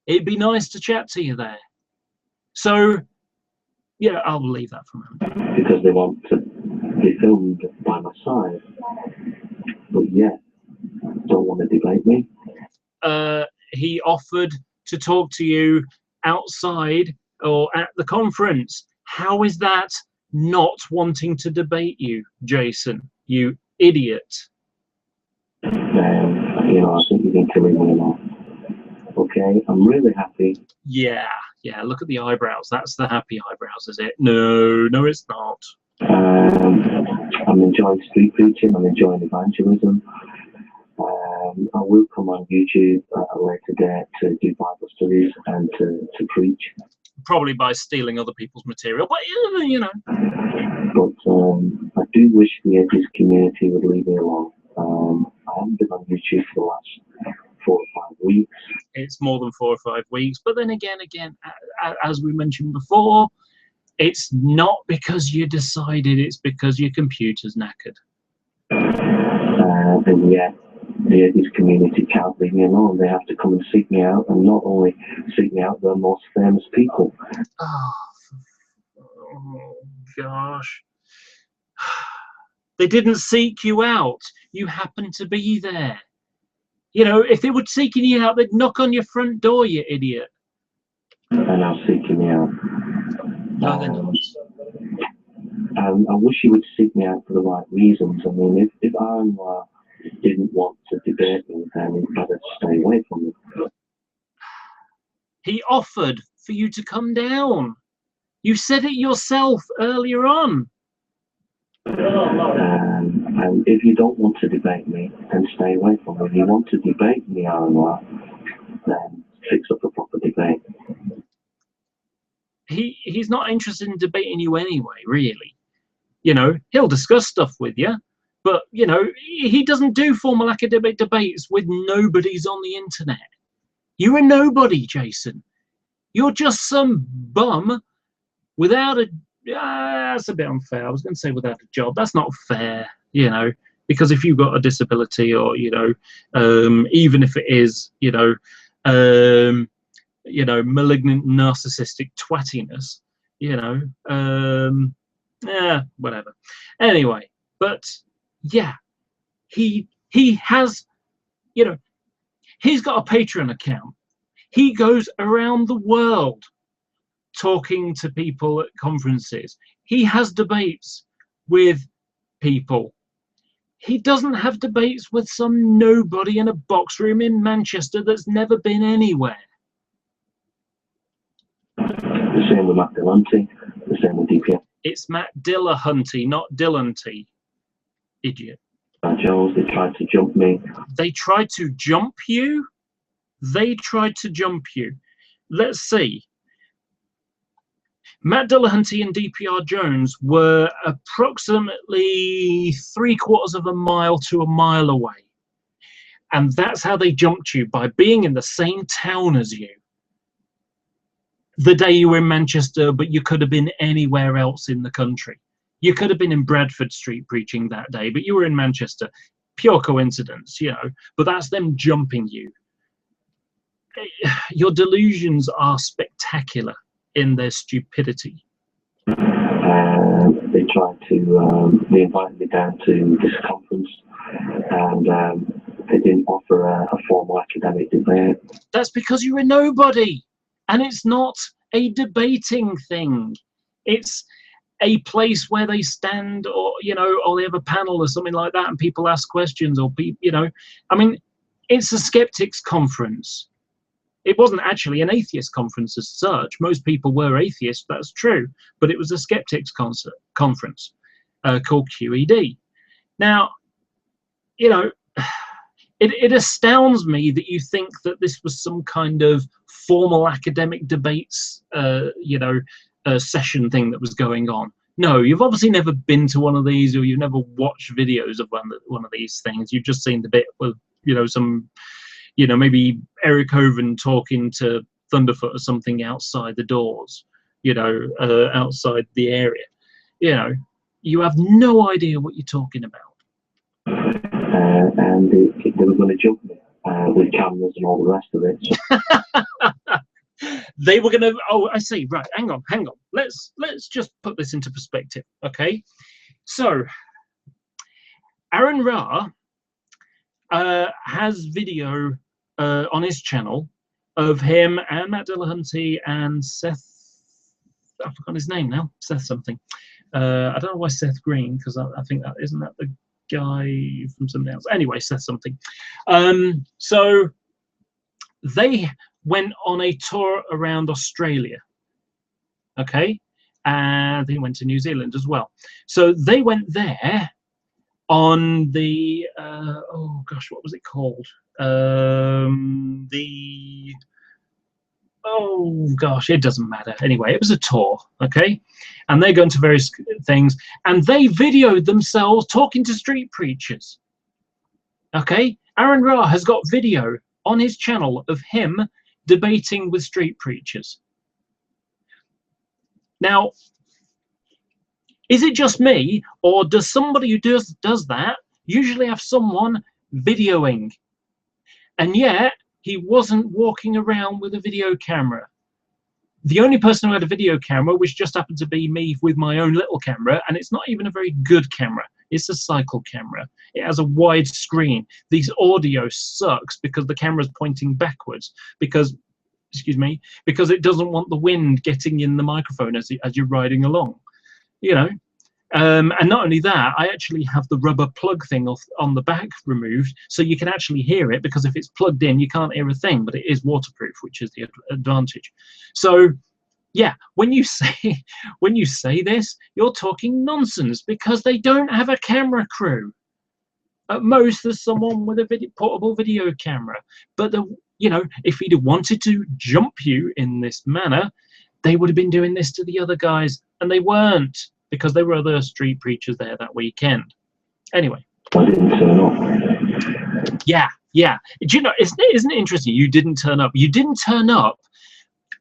It'd be nice to chat to you there. So, yeah, I'll leave that for a moment. Because they want to be filmed by my side. But yeah, don't want to debate me. He offered to talk to you outside or at the conference. How is that not wanting to debate you, Jason? You idiot. You know, I think you need to leave me alone. Okay, I'm really happy. Yeah, look at the eyebrows. That's the happy eyebrows, is it? No, it's not. I'm enjoying street preaching. I'm enjoying evangelism. I will come on YouTube at a later date to do Bible studies and to preach. Probably by stealing other people's material, but you know. But I do wish the atheist community would leave me alone. I haven't been on YouTube for the last 4 or 5 weeks. It's more than 4 or 5 weeks, but then again, as we mentioned before, it's not because you decided, it's because your computer's knackered. And yet, the atheist community can't leave me alone. They have to come and seek me out, and not only seek me out, the most famous people. Oh gosh. They didn't seek you out. You happened to be there. You know, if they were seeking you out, they'd knock on your front door, you idiot. And now seeking me out. No, they're not. I wish he would seek me out for the right reasons. I mean, if Aaron didn't want to debate me, then he'd better stay away from me. He offered for you to come down. You said it yourself earlier on. And if you don't want to debate me, then stay away from me. If you want to debate me, Aaron, then fix up a proper debate. He's not interested in debating you anyway, really. You know, he'll discuss stuff with you, but, you know, he doesn't do formal academic debates with nobodies on the internet. You're a nobody, Jason. You're just some bum without a... that's a bit unfair. I was going to say without a job. That's not fair, you know, because if you've got a disability or, you know, even if it is, you know, malignant narcissistic twattiness, you know, whatever. Anyway, but yeah, he has, you know, he's got a Patreon account. He goes around the world talking to people at conferences. He has debates with people. He doesn't have debates with some nobody in a box room in Manchester that's never been anywhere. The same with Matt Dillahunty, the same with DPR. It's Matt Dillahunty, not Dillahunty. Idiot. Jones, they tried to jump me. They tried to jump you? They tried to jump you. Let's see. Matt Dillahunty and DPR Jones were approximately 3/4 of a mile to a mile away. And that's how they jumped you, by being in the same town as you. The day you were in Manchester, but you could have been anywhere else in the country. You could have been in Bradford Street preaching that day, but you were in Manchester. Pure coincidence, you know, but that's them jumping you. Your delusions are spectacular in their stupidity. They tried to, they invited me down to this conference, and they didn't offer a formal academic debate. That's because you're a nobody, and it's not a debating thing. It's a place where they stand, or, you know, or they have a panel or something like that, and people ask questions, or people, you know, I mean, it's a skeptics conference. It wasn't actually an atheist conference as such. Most people were atheists, that's true, but it was a skeptics conference called QED. Now, you know, it astounds me that you think that this was some kind of formal academic debates, session thing that was going on. No, you've obviously never been to one of these, or you've never watched videos of one of these things. You've just seen the bit with, you know, some, you know, maybe Eric Hoven talking to Thunderfoot or something outside the doors, you know, outside the area. You know, you have no idea what you're talking about. And they were going to jump me with cameras and all the rest of it. They were going to. Oh, I see. Right. Hang on. Let's just put this into perspective. Okay. So, Aaron Ra has video on his channel of him and Matt Dillahunty and Seth. I've forgotten his name now. Seth something. I don't know why Seth Green, because I think that isn't that the guy from something else. Anyway, Seth something. So they went on a tour around Australia. Okay, and they went to New Zealand as well. So they went there on the oh gosh, what was it called? Oh gosh, it doesn't matter. Anyway, it was a tour, okay? And they're going to various things, and they videoed themselves talking to street preachers. Okay? Aaron Ra has got video on his channel of him debating with street preachers. Now, is it just me, or does somebody who does that usually have someone videoing? And yet, he wasn't walking around with a video camera. The only person who had a video camera, which just happened to be me with my own little camera, and it's not even a very good camera. It's a cycle camera. It has a wide screen. This audio sucks because the camera's pointing backwards, because, excuse me, because it doesn't want the wind getting in the microphone as you're riding along. You know, And not only that, I actually have the rubber plug thing off on the back removed, so you can actually hear it, because if it's plugged in, you can't hear a thing, but it is waterproof, which is the advantage. So yeah, when you say this, you're talking nonsense, because they don't have a camera crew. At most, there's someone with a portable video camera. But if he'd have wanted to jump you in this manner, they would have been doing this to the other guys, and they weren't, because there were other street preachers there that weekend. Anyway. I didn't turn up. Yeah. Do you know, isn't it interesting? You didn't turn up. You didn't turn up.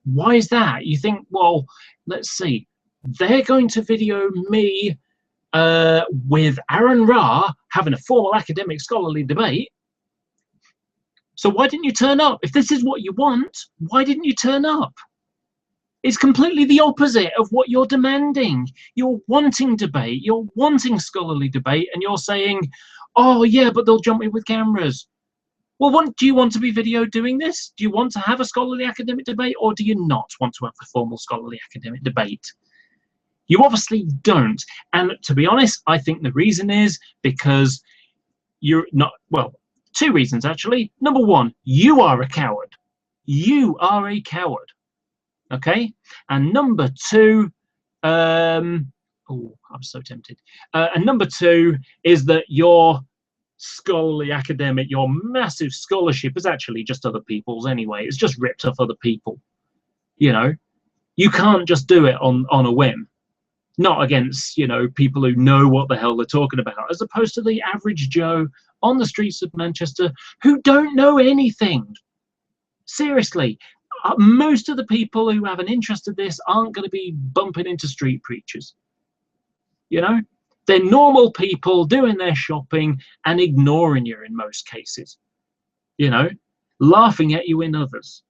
Why is that? You think, well, let's see. They're going to video me with Aaron Ra having a formal academic scholarly debate. So why didn't you turn up? If this is what you want, why didn't you turn up? It's completely the opposite of what you're demanding. You're wanting debate, you're wanting scholarly debate, and you're saying, oh yeah, but they'll jump me with cameras. Well, do you want to be video doing this? Do you want to have a scholarly academic debate, or do you not want to have a formal scholarly academic debate? You obviously don't. And to be honest, I think the reason is because you're not, well, two reasons actually. Number one, you are a coward. You are a coward. Okay? And number two, oh, I'm so tempted. And number two is that your scholarly academic, your massive scholarship is actually just other people's anyway. It's just ripped off other people. You know, you can't just do it on a whim. Not against, people who know what the hell they're talking about, as opposed to the average Joe on the streets of Manchester who don't know anything. Seriously, most of the people who have an interest in this aren't going to be bumping into street preachers. They're normal people doing their shopping and ignoring you in most cases. Laughing at you in others.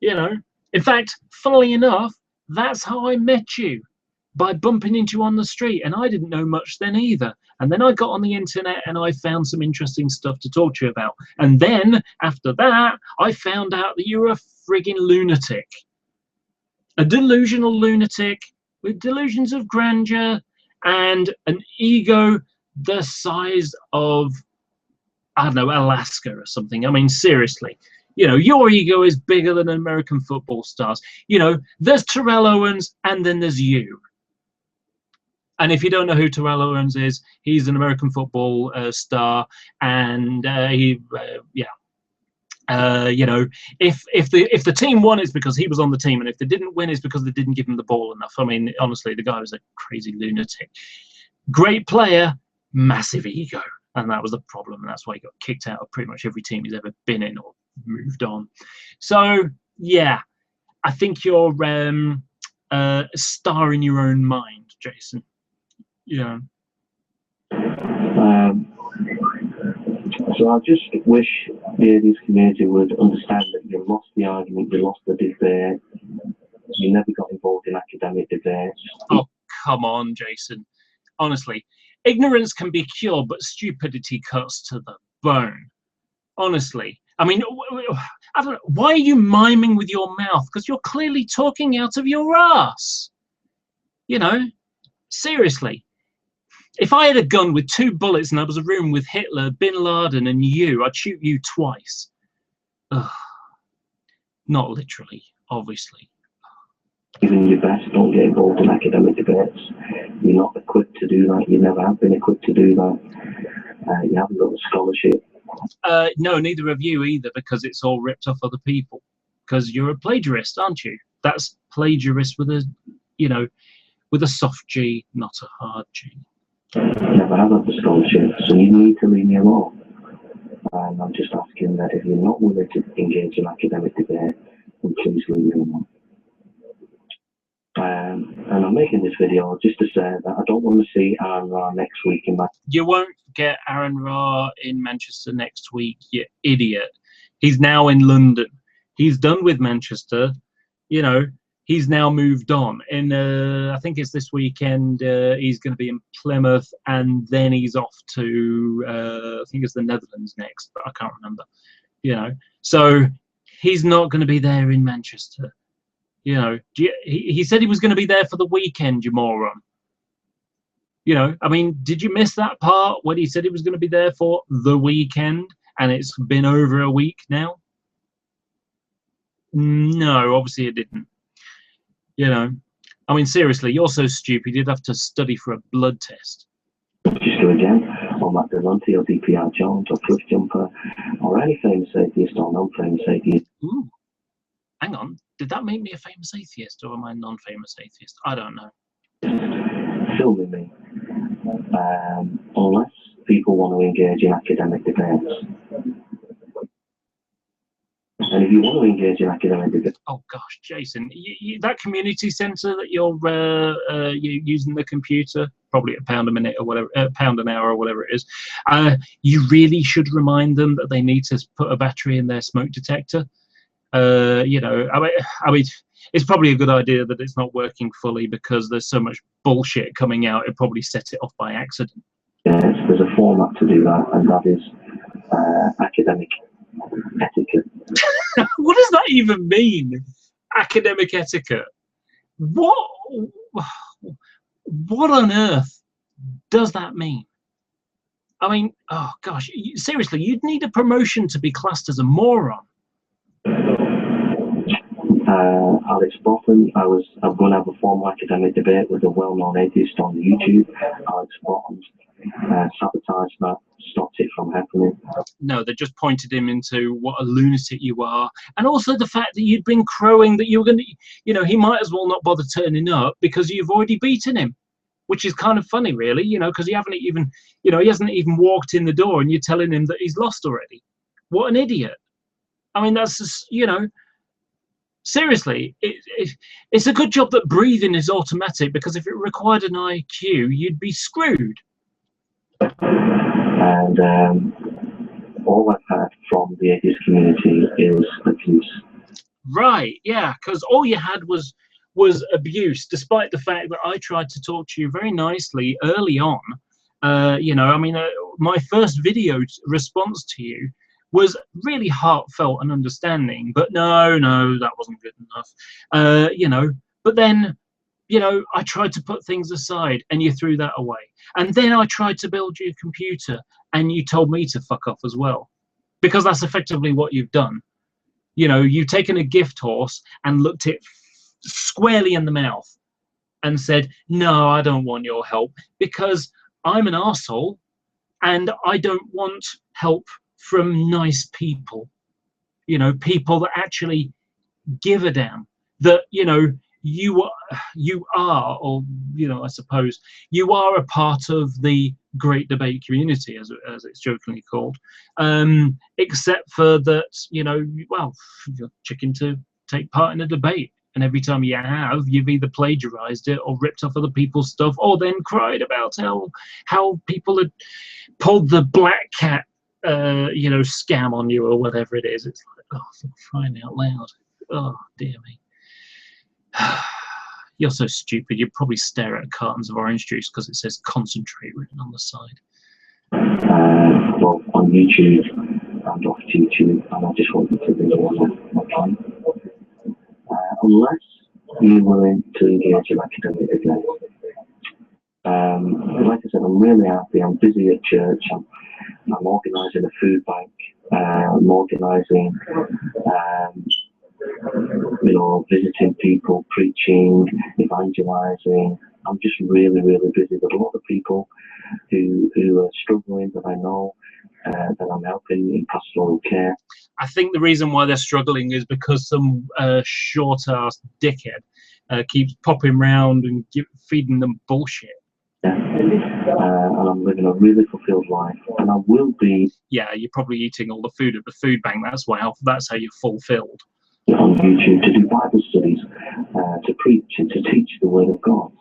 In fact, funnily enough, that's how I met you. By bumping into you on the street, and I didn't know much then either. And then I got on the internet and I found some interesting stuff to talk to you about. And then after that, I found out that you were a frigging lunatic, a delusional lunatic with delusions of grandeur and an ego the size of, I don't know, Alaska or something. I mean, seriously. Your ego is bigger than American football stars. There's Terrell Owens and then there's you. And if you don't know who Terrell Owens is, he's an American football star, and if the team won, it's because he was on the team, and if they didn't win, it's because they didn't give him the ball enough. I mean, honestly, the guy was a crazy lunatic. Great player, massive ego, and that was the problem, and that's why he got kicked out of pretty much every team he's ever been in or moved on. So yeah, I think you're a star in your own mind, Jason. Yeah. So I just wish the Aries community would understand that you lost the argument, you lost the debate, you never got involved in academic debates. Oh, come on, Jason. Honestly, ignorance can be cured, but stupidity cuts to the bone. Honestly. I mean, I don't know. Why are you miming with your mouth? Because you're clearly talking out of your ass. Seriously. If I had a gun with 2 bullets and I was in a room with Hitler, Bin Laden, and you, I'd shoot you twice. Ugh. Not literally, obviously. Even your best, don't get involved in academic debates. You're not equipped to do that. You never have been equipped to do that. You haven't got a scholarship. No, neither of you either, because it's all ripped off other people. Because you're a plagiarist, aren't you? That's plagiarist with a, with a soft G, not a hard G. Never have had the scholarship, so you need to leave me alone. And I'm just asking that if you're not willing to engage in academic debate, then please leave me alone. And I'm making this video just to say that I don't want to see Aaron Ra next week in Manchester. You won't get Aaron Ra in Manchester next week, you idiot. He's now in London. He's done with Manchester. He's now moved on. And I think it's this weekend. He's going to be in Plymouth, and then he's off to, I think it's the Netherlands next, but I can't remember. So he's not going to be there in Manchester. He said he was going to be there for the weekend, you moron. You know, I mean, did you miss that part when he said he was going to be there for the weekend, and it's been over a week now? No, obviously it didn't. You know, I mean, seriously, you're so stupid. You'd have to study for a blood test. Just go again, or Matt Delonte, or DPR Jones, or Cliff Jumper, or any famous atheist or non-famous atheist. Ooh, hang on. Did that make me a famous atheist, or am I a non-famous atheist? I don't know. Filming me. Unless people want to engage in academic debates. And if you want to engage in academic debates... Oh gosh, Jason, that community centre that you're using the computer, probably £1 a minute or whatever, £1 an hour or whatever it is, you really should remind them that they need to put a battery in their smoke detector. You know, I mean, it's probably a good idea that it's not working fully because there's so much bullshit coming out. It probably set it off by accident. Yes, there's a format to do that, and that is academic etiquette. What does that even mean? Academic etiquette? What on earth does that mean? I mean, oh gosh, seriously, you'd need a promotion to be classed as a moron. Alex Bottom, I'm going to have a formal academic debate with a well-known atheist on YouTube. Alex Bottom sabotaged that, stopped it from happening. No, they just pointed him into what a lunatic you are, and also the fact that you'd been crowing that you were going to, you know, he might as well not bother turning up because you've already beaten him, which is kind of funny, really, you know, because you haven't even, you know, he hasn't even walked in the door, and you're telling him that he's lost already. What an idiot! I mean, that's just, you know. Seriously, it's a good job that breathing is automatic, because if it required an IQ, you'd be screwed. And all I've had from the atheist community is abuse. Right, yeah, because all you had was abuse, despite the fact that I tried to talk to you very nicely early on. You know, I mean, my first video response to you was really heartfelt and understanding, but no, that wasn't good enough. You know, but then, you know, I tried to put things aside and you threw that away. And then I tried to build you a computer and you told me to fuck off as well, because that's effectively what you've done. You know, you've taken a gift horse and looked it squarely in the mouth and said, no, I don't want your help because I'm an arsehole and I don't want help from nice people, you know, people that actually give a damn, that, you know, you are, or, you know, I suppose you are a part of the great debate community, as it's jokingly called, except for that, you know, well, you're chicken to take part in a debate, and every time you have, you've either plagiarized it or ripped off other people's stuff, or then cried about how people had pulled the black cat you know, scam on you or whatever it is. It's like, oh, for crying out loud. Oh, dear me. You're so stupid. You'd probably stare at cartons of orange juice because it says concentrate written on the side. Well, on YouTube and off YouTube, and I just wanted to be one unless you're willing to engage in academic debate. Like I said, I'm really happy. I'm busy at church. I'm organising a food bank. I'm organising, you know, visiting people, preaching, evangelising. I'm just really, really busy. There's a lot of people who are struggling that I know, that I'm helping in pastoral care. I think the reason why they're struggling is because some short-ass dickhead keeps popping round and feeding them bullshit. Yeah. And I'm living a really fulfilled life, and I will be. Yeah, you're probably eating all the food at the food bank. That's how you're fulfilled. On YouTube to do Bible studies, to preach and to teach the Word of God,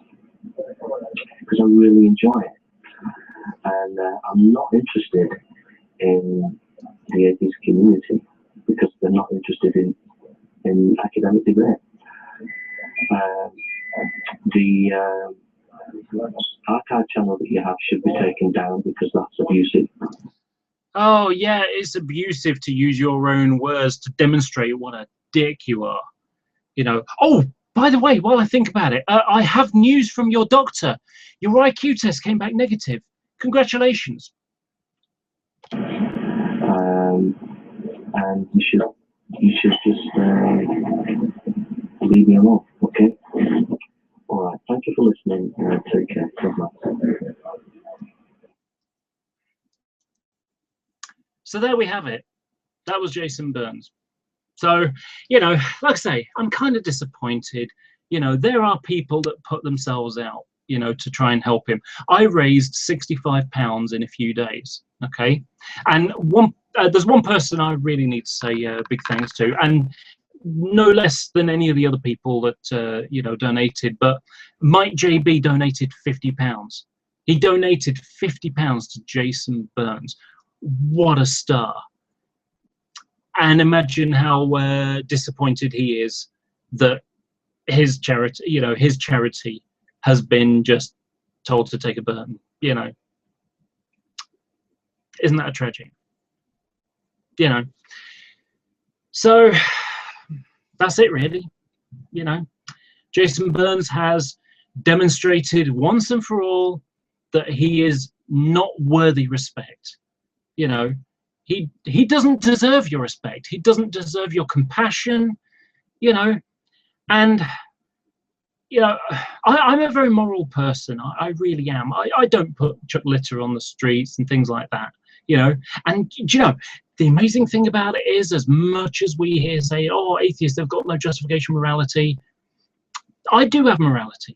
because I really enjoy it, and I'm not interested in the atheist community because they're not interested in academic debate. The archive channel that you have should be taken down because that's abusive. Oh yeah, it's abusive, to use your own words, to demonstrate what a dick you are. You know. Oh, By the way, while I think about it, I have news from your doctor. Your IQ test came back negative. Congratulations. And you should just leave me alone, okay? All right. Thank you for listening. Take care. God bless. So there we have it. That was Jason Burns. So, you know, like I say, I'm kind of disappointed. You know, there are people that put themselves out, you know, to try and help him. I raised £65 in a few days, okay? And there's one person I really need to say big thanks to, and no less than any of the other people that, you know, donated, but Mike JB donated £50. He donated £50 to Jason Burns. What a star. And imagine how disappointed he is that his charity, you know, his charity has been just told to take a burn, you know. Isn't that a tragedy? You know. So that's it really, you know. Jason Burns has demonstrated once and for all that he is not worthy respect, you know. He doesn't deserve your respect. He doesn't deserve your compassion, you know. And, you know, I'm a very moral person. I really am. I don't chuck litter on the streets and things like that, you know. And, you know, the amazing thing about it is, as much as we here say, oh, atheists, they've got no justification morality, I do have morality.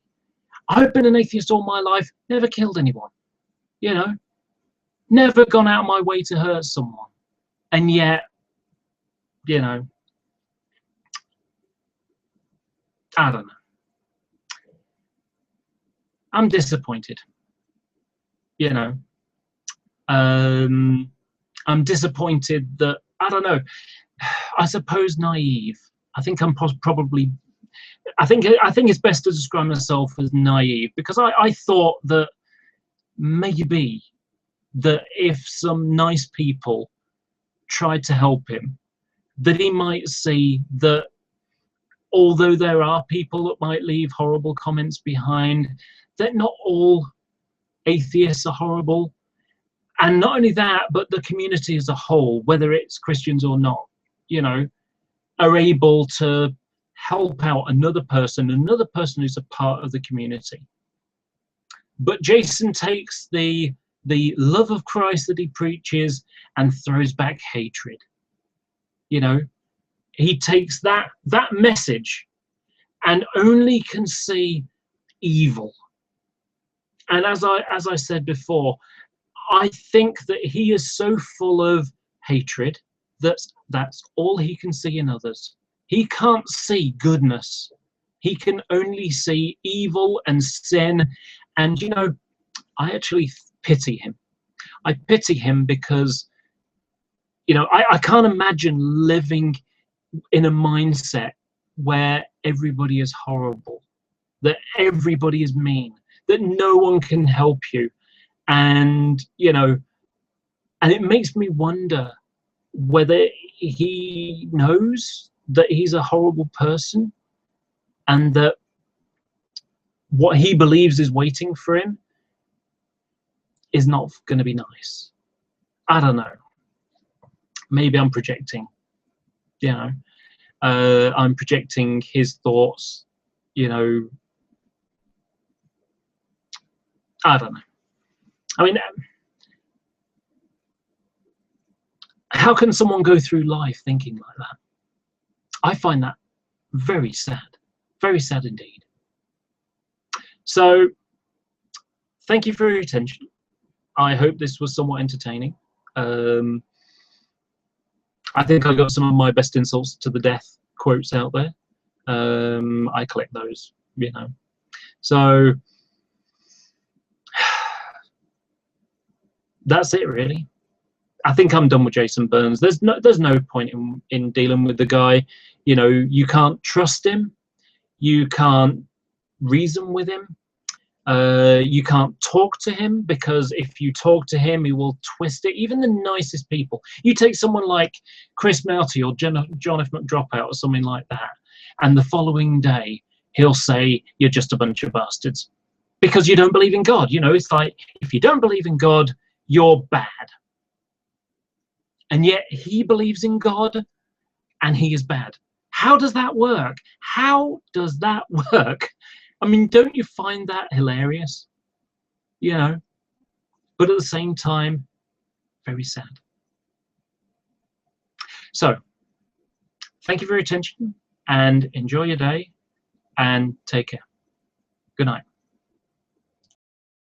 I've been an atheist all my life, never killed anyone, you know. Never gone out of my way to hurt someone. And yet, you know, I don't know. I'm disappointed, you know. I'm disappointed that, I don't know, I suppose naive. I think I'm probably, I think it's best to describe myself as naive, because I thought that maybe that if some nice people tried to help him, that he might see that although there are people that might leave horrible comments behind, that not all atheists are horrible. And not only that, but the community as a whole, whether it's Christians or not, you know, are able to help out another person who's a part of the community. But Jason takes the love of Christ that he preaches and throws back hatred. You know, he takes that message and only can see evil. And as I said before, I think that he is so full of hatred that that's all he can see in others. He can't see goodness. He can only see evil and sin. And, you know, I actually pity him. I pity him because, you know, I can't imagine living in a mindset where everybody is horrible, that everybody is mean, that no one can help you. And, you know, and it makes me wonder whether he knows that he's a horrible person and that what he believes is waiting for him is not going to be nice. I don't know. Maybe I'm projecting, you know. I'm projecting his thoughts, you know. I don't know. I mean, how can someone go through life thinking like that? I find that very sad indeed. So, thank you for your attention. I hope this was somewhat entertaining. I think I got some of my best insults to the death quotes out there. I collect those, you know. So, that's it really. I think I'm done with Jason Burns. There's no point in dealing with the guy. You know, you can't trust him. You can't reason with him. You can't talk to him, because if you talk to him, he will twist it. Even the nicest people. You take someone like Chris Mouty or John F. McDropout or something like that, and the following day he'll say you're just a bunch of bastards because you don't believe in God. You know, it's like, if you don't believe in God, you're bad. And yet he believes in God and he is bad. How does that work? How does that work? I mean, don't you find that hilarious? You know, but at the same time, very sad. So, thank you for your attention and enjoy your day and take care. Good night.